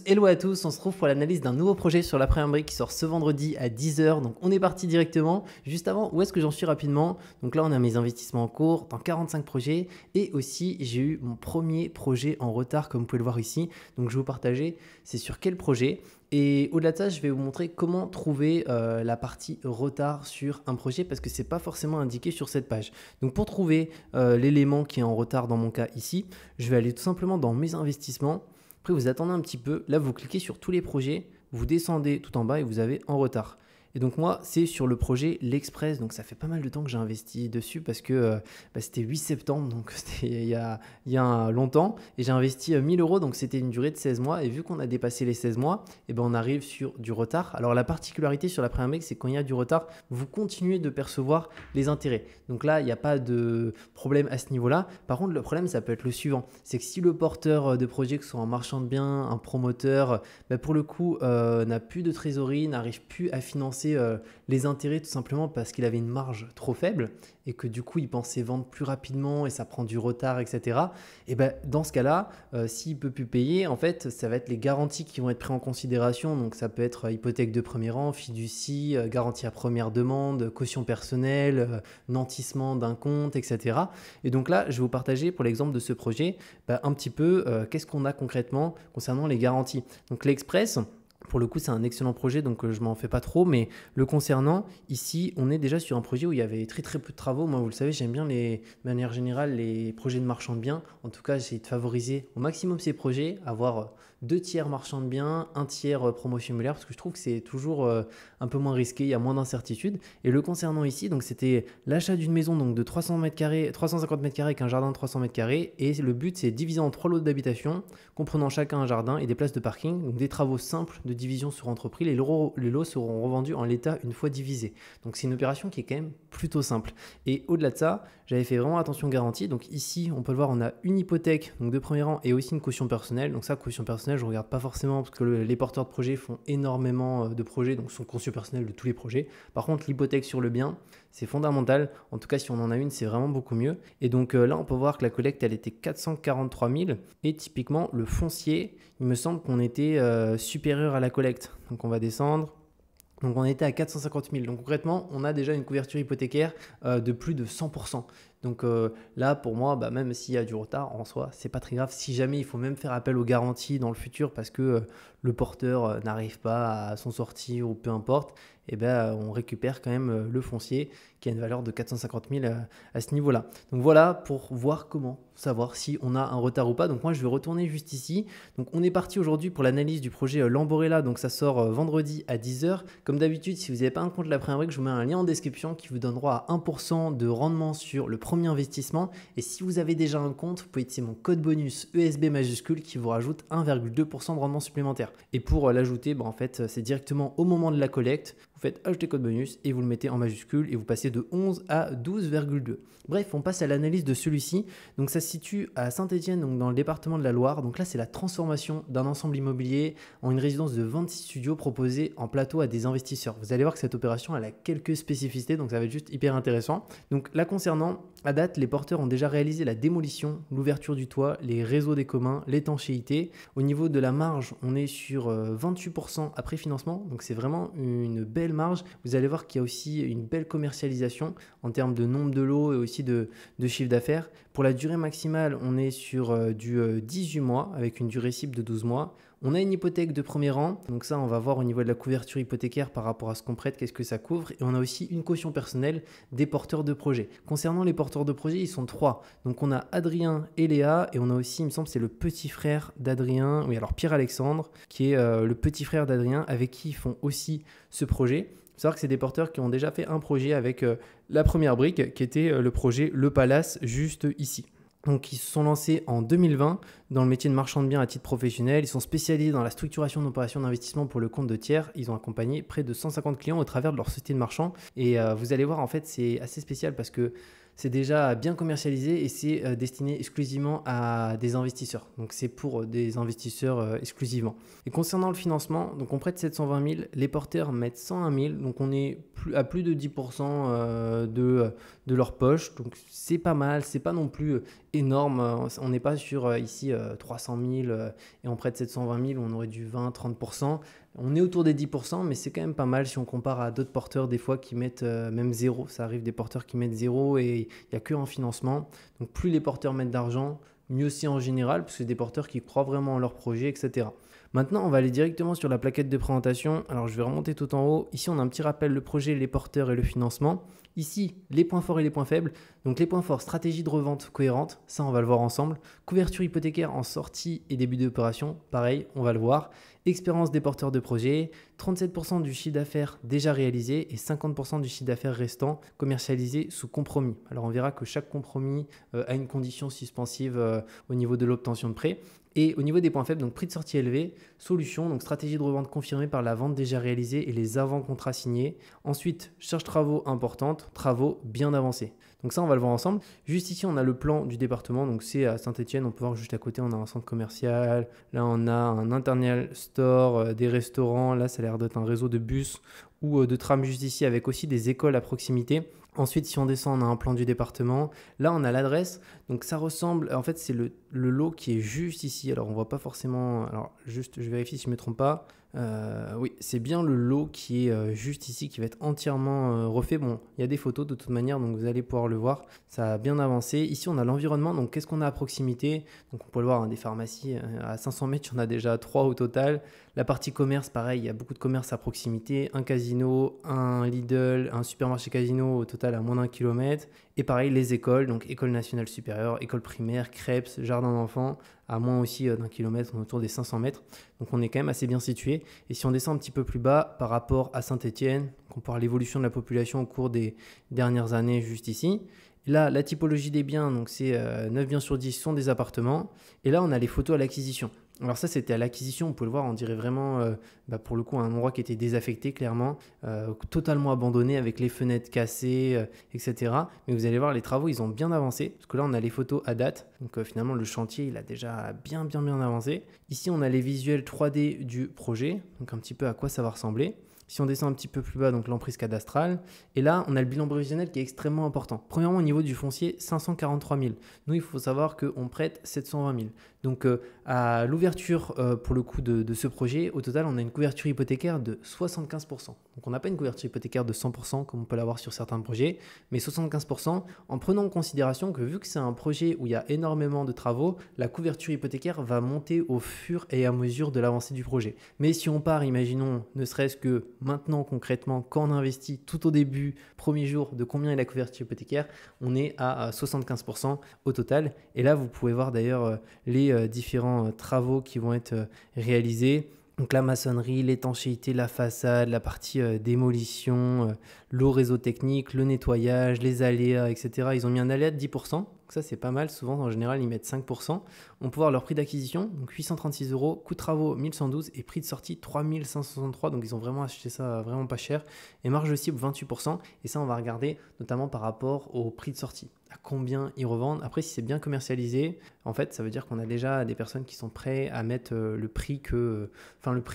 Hello à tous, on se retrouve pour l'analyse d'un nouveau projet sur la première brique qui sort ce vendredi à 10h. Donc on est parti directement. Juste avant, où est-ce que j'en suis rapidement? Donc là on a mes investissements en cours dans 45 projets et aussi j'ai eu mon premier projet en retard comme vous pouvez le voir ici. Donc je vais vous partager c'est sur quel projet. Et au-delà de ça, je vais vous montrer comment trouver la partie retard sur un projet parce que ce n'est pas forcément indiqué sur cette page. Donc pour trouver l'élément qui est en retard dans mon cas ici, je vais aller tout simplement dans mes investissements. Après, vous attendez un petit peu. Là, vous cliquez sur tous les projets, vous descendez tout en bas et vous avez en retard. Et donc moi, c'est sur le projet L'Express. Donc ça fait pas mal de temps que j'ai investi dessus parce que c'était 8 septembre, donc c'était il y a longtemps. Et j'ai investi 1000 euros, donc c'était une durée de 16 mois. Et vu qu'on a dépassé les 16 mois, on arrive sur du retard. Alors la particularité sur la première brique, c'est quand il y a du retard, vous continuez de percevoir les intérêts. Donc là, il n'y a pas de problème à ce niveau-là. Par contre, le problème, ça peut être le suivant. C'est que si le porteur de projet, que ce soit un marchand de biens, un promoteur, pour le coup, n'a plus de trésorerie, n'arrive plus à financer les intérêts tout simplement parce qu'il avait une marge trop faible et que du coup il pensait vendre plus rapidement et ça prend du retard, etc. Et dans ce cas-là, s'il ne peut plus payer, en fait, ça va être les garanties qui vont être prises en considération. Donc ça peut être hypothèque de premier rang, fiducie, garantie à première demande, caution personnelle, nantissement d'un compte, etc. Et donc là, je vais vous partager pour l'exemple de ce projet un petit peu qu'est-ce qu'on a concrètement concernant les garanties. Donc l'Express, pour le coup, c'est un excellent projet, donc je m'en fais pas trop. Mais le concernant, ici, on est déjà sur un projet où il y avait très peu de travaux. Moi, vous le savez, j'aime bien de manière générale les projets de marchands de biens. En tout cas, j'essaie de favoriser au maximum ces projets, avoir 2 tiers marchands de biens, 1 tiers promotion immobilière, parce que je trouve que c'est toujours un peu moins risqué, il y a moins d'incertitude. Et le concernant ici, donc c'était l'achat d'une maison donc de 300 mètres carrés, 350 mètres carrés avec un jardin de 300 mètres carrés. Et le but, c'est diviser en 3 lots d'habitation, comprenant chacun un jardin et des places de parking. Donc des travaux simples de division sur entreprise. Les lots seront revendus en l'état une fois divisés. Donc c'est une opération qui est quand même plutôt simple. Et au-delà de ça, j'avais fait vraiment attention garantie. Donc ici, on peut le voir, on a une hypothèque donc de premier rang et aussi une caution personnelle. Donc ça, caution personnelle, je ne regarde pas forcément parce que les porteurs de projets font énormément de projets, donc sont caution personnelle de tous les projets. Par contre, l'hypothèque sur le bien, c'est fondamental. En tout cas, si on en a une, c'est vraiment beaucoup mieux. Et donc là, on peut voir que la collecte, elle était 443 000. Et typiquement, le foncier, il me semble qu'on était supérieur à la collecte. Donc on va descendre. Donc on était à 450 000. Donc concrètement, on a déjà une couverture hypothécaire de plus de 100%. Donc là, pour moi, même s'il y a du retard en soi, c'est pas très grave. Si jamais il faut même faire appel aux garanties dans le futur parce que le porteur n'arrive pas à s'en sortir ou peu importe, on récupère quand même le foncier qui a une valeur de 450 000 à ce niveau-là. Donc voilà pour voir comment savoir si on a un retard ou pas. Donc moi, je vais retourner juste ici. Donc on est parti aujourd'hui pour l'analyse du projet Lamborella. Donc ça sort vendredi à 10h. Comme d'habitude, si vous n'avez pas un compte La Première Brique, je vous mets un lien en description qui vous donne droit à 1% de rendement sur le premier investissement. Et si vous avez déjà un compte, vous pouvez utiliser mon code bonus ESB majuscule qui vous rajoute 1,2% de rendement supplémentaire. Et pour l'ajouter, en fait, c'est directement au moment de la collecte. Vous faites ajouter code bonus et vous le mettez en majuscule et vous passez de 11 à 12,2. Bref, on passe à l'analyse de celui-ci. Donc ça se situe à Saint-Étienne, donc dans le département de la Loire. Donc là, c'est la transformation d'un ensemble immobilier en une résidence de 26 studios proposée en plateau à des investisseurs. Vous allez voir que cette opération, elle a quelques spécificités, donc ça va être juste hyper intéressant. Donc là, concernant, à date, les porteurs ont déjà réalisé la démolition, l'ouverture du toit, les réseaux des communs, l'étanchéité. Au niveau de la marge, on est sur 28% après financement, donc c'est vraiment une belle marge. Vous allez voir qu'il y a aussi une belle commercialisation en termes de nombre de lots et aussi de chiffre d'affaires. Pour la durée maximale, on est sur du 18 mois avec une durée cible de 12 mois. On a une hypothèque de premier rang, donc ça on va voir au niveau de la couverture hypothécaire par rapport à ce qu'on prête, qu'est-ce que ça couvre. Et on a aussi une caution personnelle des porteurs de projets. Concernant les porteurs de projets, ils sont 3. Donc on a Adrien et Léa et on a aussi, il me semble, c'est le petit frère d'Adrien, oui alors Pierre-Alexandre, qui est le petit frère d'Adrien avec qui ils font aussi ce projet. Il faut savoir que c'est des porteurs qui ont déjà fait un projet avec la première brique qui était le projet Le Palace juste ici. Donc, ils se sont lancés en 2020 dans le métier de marchand de biens à titre professionnel. Ils sont spécialisés dans la structuration d'opérations d'investissement pour le compte de tiers. Ils ont accompagné près de 150 clients au travers de leur société de marchand. Et vous allez voir, en fait, c'est assez spécial parce que c'est déjà bien commercialisé et c'est destiné exclusivement à des investisseurs. Donc c'est pour des investisseurs exclusivement. Et concernant le financement, donc on prête 720 000, les porteurs mettent 101 000, donc on est à plus de 10% de leur poche. Donc c'est pas mal, c'est pas non plus énorme. On n'est pas sur ici 300 000 et on prête 720 000, on aurait du 20-30%. On est autour des 10%, mais c'est quand même pas mal si on compare à d'autres porteurs des fois qui mettent même zéro. Ça arrive des porteurs qui mettent zéro et il n'y a que en financement. Donc plus les porteurs mettent d'argent, mieux c'est en général, parce que c'est des porteurs qui croient vraiment en leur projet, etc. Maintenant, on va aller directement sur la plaquette de présentation. Alors, je vais remonter tout en haut. Ici, on a un petit rappel, le projet, les porteurs et le financement. Ici, les points forts et les points faibles. Donc, les points forts, stratégie de revente cohérente. Ça, on va le voir ensemble. Couverture hypothécaire en sortie et début d'opération. Pareil, on va le voir. Expérience des porteurs de projet. 37% du chiffre d'affaires déjà réalisé et 50% du chiffre d'affaires restant commercialisé sous compromis. Alors, on verra que chaque compromis a une condition suspensive au niveau de l'obtention de prêt. Et au niveau des points faibles, donc prix de sortie élevé, solution, donc stratégie de revente confirmée par la vente déjà réalisée et les avant-contrats signés. Ensuite, charge travaux importante, travaux bien avancés. Donc ça, on va le voir ensemble. Juste ici, on a le plan du département. Donc c'est à Saint-Étienne. On peut voir juste à côté, on a un centre commercial. Là, on a un Internal Store, des restaurants. Là, ça a l'air d'être un réseau de bus ou de trams juste ici avec aussi des écoles à proximité. Ensuite, si on descend, on a un plan du département. Là, on a l'adresse. Donc, ça ressemble. En fait, c'est le lot qui est juste ici. Alors, on ne voit pas forcément. Alors, juste, je vérifie si je ne me trompe pas. Oui, c'est bien le lot qui est juste ici, qui va être entièrement refait. Bon, il y a des photos de toute manière, donc vous allez pouvoir le voir. Ça a bien avancé. Ici, on a l'environnement. Donc, qu'est-ce qu'on a à proximité? Donc, on peut le voir, hein, des pharmacies à 500 mètres, il y en a déjà 3 au total. La partie commerce, pareil, il y a beaucoup de commerce à proximité. Un casino, un Lidl, un supermarché casino au total à moins d'1 kilomètre. Et pareil, les écoles, donc école nationale supérieure, école primaire, crêpes, jardin d'enfants, à moins aussi d'1 kilomètre, on est autour des 500 mètres. Donc on est quand même assez bien situé. Et si on descend un petit peu plus bas par rapport à Saint-Étienne, on compare l'évolution de la population au cours des dernières années juste ici. Là, la typologie des biens, donc c'est 9 biens sur 10 sont des appartements. Et là, on a les photos à l'acquisition. Alors ça, c'était à l'acquisition, on peut le voir, on dirait vraiment, pour le coup, un endroit qui était désaffecté, clairement, totalement abandonné avec les fenêtres cassées, etc. Mais vous allez voir, les travaux, ils ont bien avancé, parce que là, on a les photos à date. Donc finalement, le chantier, il a déjà bien avancé. Ici, on a les visuels 3D du projet, donc un petit peu à quoi ça va ressembler. Si on descend un petit peu plus bas, donc l'emprise cadastrale. Et là, on a le bilan prévisionnel qui est extrêmement important. Premièrement, au niveau du foncier, 543 000. Nous, il faut savoir qu'on prête 720 000. Donc, à l'ouverture, pour le coup de ce projet, au total, on a une couverture hypothécaire de 75%. Donc, on n'a pas une couverture hypothécaire de 100% comme on peut l'avoir sur certains projets, mais 75% en prenant en considération que vu que c'est un projet où il y a énormément de travaux, la couverture hypothécaire va monter au fur et à mesure de l'avancée du projet. Mais si on part, imaginons, ne serait-ce que maintenant concrètement, quand on investit tout au début, premier jour, de combien est la couverture hypothécaire, on est à 75% au total. Et là, vous pouvez voir d'ailleurs les différents travaux qui vont être réalisés. Donc la maçonnerie, l'étanchéité, la façade, la partie démolition, l'eau réseau technique, le nettoyage, les aléas, etc. Ils ont mis un aléa de 10%. Donc ça, c'est pas mal. Souvent, en général, ils mettent 5%. On peut voir leur prix d'acquisition, donc 836 €, coût de travaux 1112 et prix de sortie 3563. Donc ils ont vraiment acheté ça vraiment pas cher. Et marge de cible 28%. Et ça, on va regarder notamment par rapport au prix de sortie. À combien ils revendent. Après, si c'est bien commercialisé, en fait, ça veut dire qu'on a déjà des personnes qui sont prêtes à mettre le prix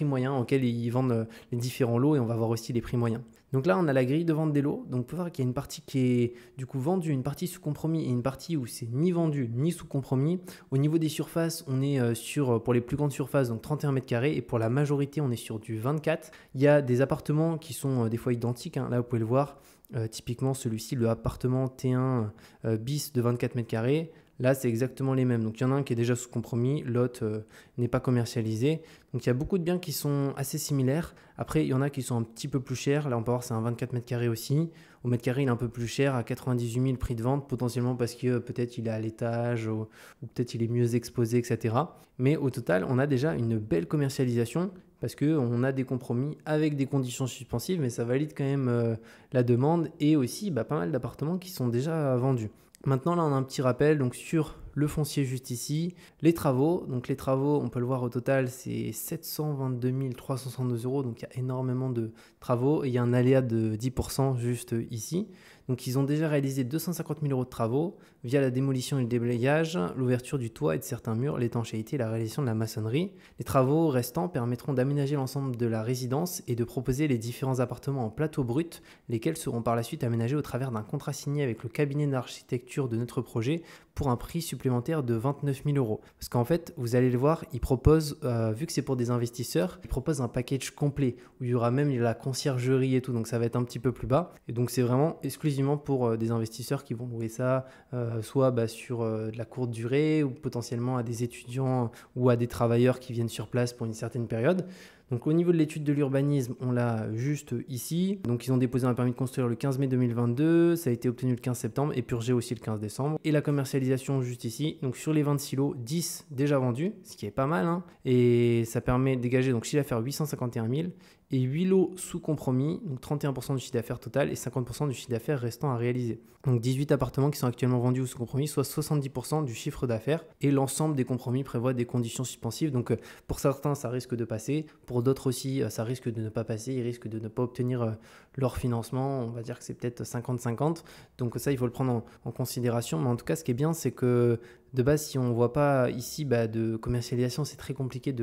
moyen auquel ils vendent les différents lots et on va voir aussi les prix moyens. Donc là, on a la grille de vente des lots. Donc, on peut voir qu'il y a une partie qui est du coup vendue, une partie sous compromis et une partie où c'est ni vendu ni sous compromis. Au niveau des surfaces, on est pour les plus grandes surfaces, donc 31 mètres carrés et pour la majorité, on est sur du 24. Il y a des appartements qui sont des fois identiques. Hein. Là, vous pouvez le voir. Typiquement, celui-ci, le appartement T1 bis de 24 mètres carrés. Là, c'est exactement les mêmes. Donc, il y en a un qui est déjà sous compromis, l'autre n'est pas commercialisé. Donc, il y a beaucoup de biens qui sont assez similaires. Après, il y en a qui sont un petit peu plus chers. Là, on peut voir, c'est un 24 mètres carrés aussi. Au mètre carré, il est un peu plus cher, à 98 000 prix de vente, potentiellement parce que peut-être il est à l'étage ou peut-être il est mieux exposé, etc. Mais au total, on a déjà une belle commercialisation parce qu'on a des compromis avec des conditions suspensives, mais ça valide quand même la demande et aussi pas mal d'appartements qui sont déjà vendus. Maintenant, là, on a un petit rappel donc sur le foncier juste ici. Les travaux, donc les travaux, on peut le voir au total, c'est 722 362 €. Donc, il y a énormément de travaux et il y a un aléa de 10% juste ici. Donc ils ont déjà réalisé 250 000 € de travaux via la démolition et le déblayage, l'ouverture du toit et de certains murs, l'étanchéité et la réalisation de la maçonnerie. Les travaux restants permettront d'aménager l'ensemble de la résidence et de proposer les différents appartements en plateau brut, lesquels seront par la suite aménagés au travers d'un contrat signé avec le cabinet d'architecture de notre projet pour un prix supplémentaire de 29 000 €. Parce qu'en fait, vous allez le voir, ils proposent, vu que c'est pour des investisseurs, ils proposent un package complet où il y aura même la conciergerie et tout, donc ça va être un petit peu plus bas. Et donc c'est vraiment exclusivement pour des investisseurs qui vont louer ça, soit sur de la courte durée ou potentiellement à des étudiants ou à des travailleurs qui viennent sur place pour une certaine période. Donc au niveau de l'étude de l'urbanisme, on l'a juste ici. Donc ils ont déposé un permis de construire le 15 mai 2022, ça a été obtenu le 15 septembre et purgé aussi le 15 décembre. Et la commercialisation juste ici, donc sur les 20 silos, 10 déjà vendus, ce qui est pas mal, hein. Et ça permet de dégager donc chiffre d'affaires 851 000 et 8 lots sous compromis, donc 31% du chiffre d'affaires total et 50% du chiffre d'affaires restant à réaliser. Donc 18 appartements qui sont actuellement vendus ou sous compromis, soit 70% du chiffre d'affaires. Et l'ensemble des compromis prévoit des conditions suspensives. Donc pour certains, ça risque de passer. Pour d'autres aussi, ça risque de ne pas passer. Ils risquent de ne pas obtenir leur financement. On va dire que c'est peut-être 50-50. Donc ça, il faut le prendre en considération. Mais en tout cas, ce qui est bien, c'est que de base, si on ne voit pas ici de commercialisation, c'est très compliqué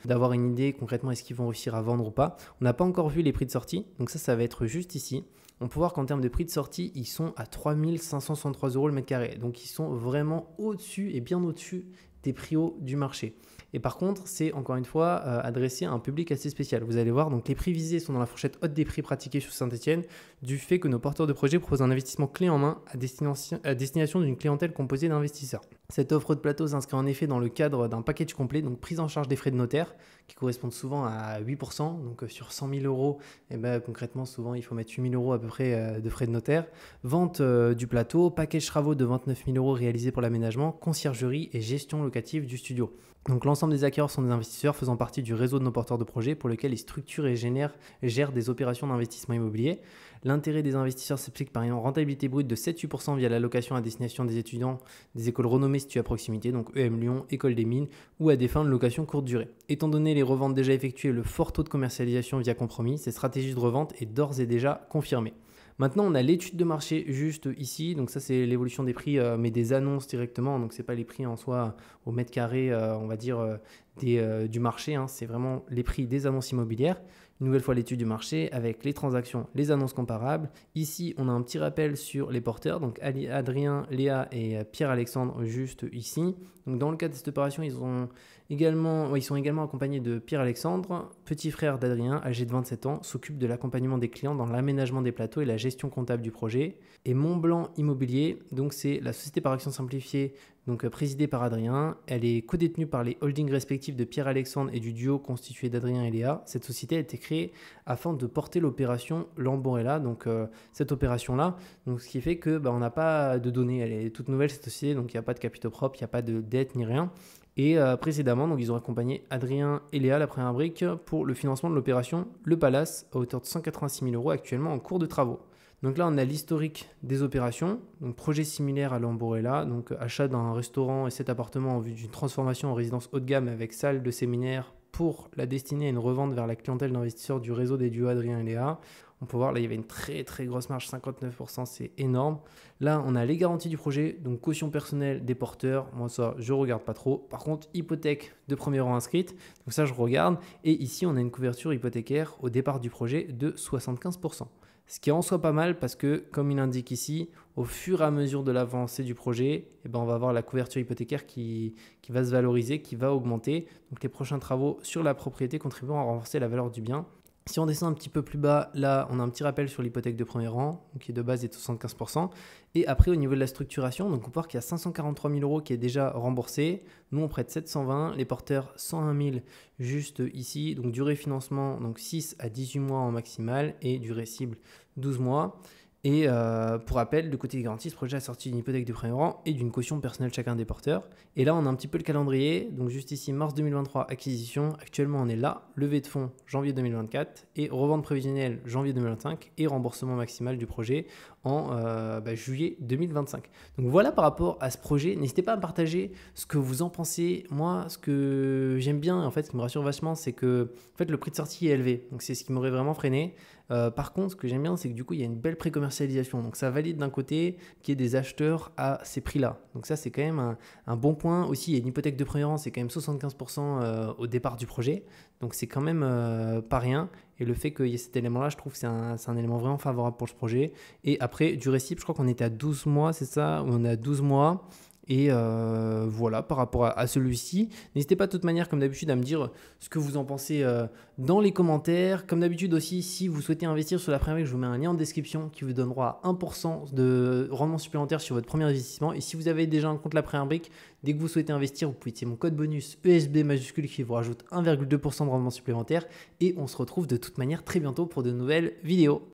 d'avoir une idée concrètement est-ce qu'ils vont réussir à vendre ou pas. On n'a pas encore vu les prix de sortie, donc ça va être juste ici. On peut voir qu'en termes de prix de sortie, ils sont à 3 563 € le mètre carré. Donc ils sont vraiment au-dessus et bien au-dessus des prix hauts du marché. Et par contre, c'est encore une fois adressé à un public assez spécial. Vous allez voir, donc les prix visés sont dans la fourchette haute des prix pratiqués sur Saint-Etienne, du fait que nos porteurs de projets proposent un investissement clé en main à destination d'une clientèle composée d'investisseurs. Cette offre de plateau s'inscrit en effet dans le cadre d'un package complet, donc prise en charge des frais de notaire, qui correspondent souvent à 8%. Donc sur 100 000 €, concrètement, souvent il faut mettre 8 000 € à peu près de frais de notaire. Vente du plateau, package travaux de 29 000 € réalisés pour l'aménagement, conciergerie et gestion locative du studio. Donc l'ensemble des acquéreurs sont des investisseurs faisant partie du réseau de nos porteurs de projets pour lequel ils structurent et gèrent des opérations d'investissement immobilier. L'intérêt des investisseurs s'explique par une rentabilité brute de 7-8% via la location à destination des étudiants des écoles renommées situées à proximité, donc EM Lyon, École des Mines, ou à des fins de location courte durée. Étant donné les reventes déjà effectuées et le fort taux de commercialisation via compromis, cette stratégie de revente est d'ores et déjà confirmée. Maintenant, on a l'étude de marché juste ici. Donc ça, c'est l'évolution des prix, mais des annonces directement. Donc ce n'est pas les prix en soi au mètre carré, on va dire, du marché. Hein. C'est vraiment les prix des annonces immobilières. Une nouvelle fois, l'étude du marché avec les transactions, les annonces comparables. Ici, on a un petit rappel sur les porteurs. Donc Adrien, Léa et Pierre-Alexandre juste ici. Donc dans le cadre de cette opération, ils sont également accompagnés de Pierre-Alexandre, petit frère d'Adrien, âgé de 27 ans, s'occupe de l'accompagnement des clients dans l'aménagement des plateaux et la gestion comptable du projet. Et Montblanc Immobilier, donc c'est la société par action simplifiée, donc présidée par Adrien. Elle est codétenue par les holdings respectifs de Pierre-Alexandre et du duo constitué d'Adrien et Léa. Cette société a été créée afin de porter l'opération Lamborella, donc cette opération-là. Donc ce qui fait que on n'a pas de données, elle est toute nouvelle cette société, donc il n'y a pas de capitaux propres, il n'y a pas de dette ni rien. Et précédemment, donc, ils ont accompagné Adrien et Léa, la première brique, pour le financement de l'opération Le Palace à hauteur de 186 000 € actuellement en cours de travaux. Donc là, on a l'historique des opérations, donc projet similaire à Lamborella, donc achat d'un restaurant et 7 appartements en vue d'une transformation en résidence haut de gamme avec salle de séminaire pour la destiner à une revente vers la clientèle d'investisseurs du réseau des duos Adrien et Léa. On peut voir, là, il y avait une très très grosse marge, 59%, c'est énorme. Là, on a les garanties du projet, donc caution personnelle des porteurs. Moi, ça, je ne regarde pas trop. Par contre, hypothèque de premier rang inscrite, donc ça, je regarde. Et ici, on a une couverture hypothécaire au départ du projet de 75%. Ce qui est en soi pas mal parce que, comme il indique ici, au fur et à mesure de l'avancée du projet, on va avoir la couverture hypothécaire qui va se valoriser, qui va augmenter. Donc les prochains travaux sur la propriété contribueront à renforcer la valeur du bien. Si on descend un petit peu plus bas, là, on a un petit rappel sur l'hypothèque de premier rang, qui est de base est de 75%. Et après, au niveau de la structuration, donc on peut voir qu'il y a 543 000 € qui est déjà remboursé. Nous, on prête 720, les porteurs 101 000 juste ici. Donc durée financement, donc 6 à 18 mois en maximal et durée cible 12 mois. Et pour rappel, de côté des garanties, ce projet a sorti d'une hypothèque de premier rang et d'une caution personnelle chacun des porteurs. Et là, on a un petit peu le calendrier. Donc juste ici, mars 2023, acquisition. Actuellement, on est là. Levée de fonds, janvier 2024. Et revente prévisionnelle, janvier 2025. Et remboursement maximal du projet en juillet 2025. Donc voilà par rapport à ce projet. N'hésitez pas à me partager ce que vous en pensez. Moi, ce que j'aime bien, en fait, ce qui me rassure vachement, c'est que le prix de sortie est élevé. Donc c'est ce qui m'aurait vraiment freiné. Par contre, ce que j'aime bien, c'est que du coup, il y a une belle pré-commercialisation commercialisation. Donc ça valide d'un côté qu'il y ait des acheteurs à ces prix-là. Donc ça, c'est quand même un bon point. Aussi, il y a une hypothèque de premier rang, c'est quand même 75% au départ du projet. Donc c'est quand même pas rien. Et le fait qu'il y ait cet élément-là, je trouve que c'est un élément vraiment favorable pour ce projet. Et après, du récip, je crois qu'on était à 12 mois, c'est ça? On est à 12 mois. Et voilà, par rapport à celui-ci, n'hésitez pas de toute manière, comme d'habitude, à me dire ce que vous en pensez dans les commentaires. Comme d'habitude aussi, si vous souhaitez investir sur la première brique, je vous mets un lien en description qui vous donnera 1% de rendement supplémentaire sur votre premier investissement. Et si vous avez déjà un compte la première brique, dès que vous souhaitez investir, vous pouvez utiliser mon code bonus ESB majuscule qui vous rajoute 1,2% de rendement supplémentaire. Et on se retrouve de toute manière très bientôt pour de nouvelles vidéos.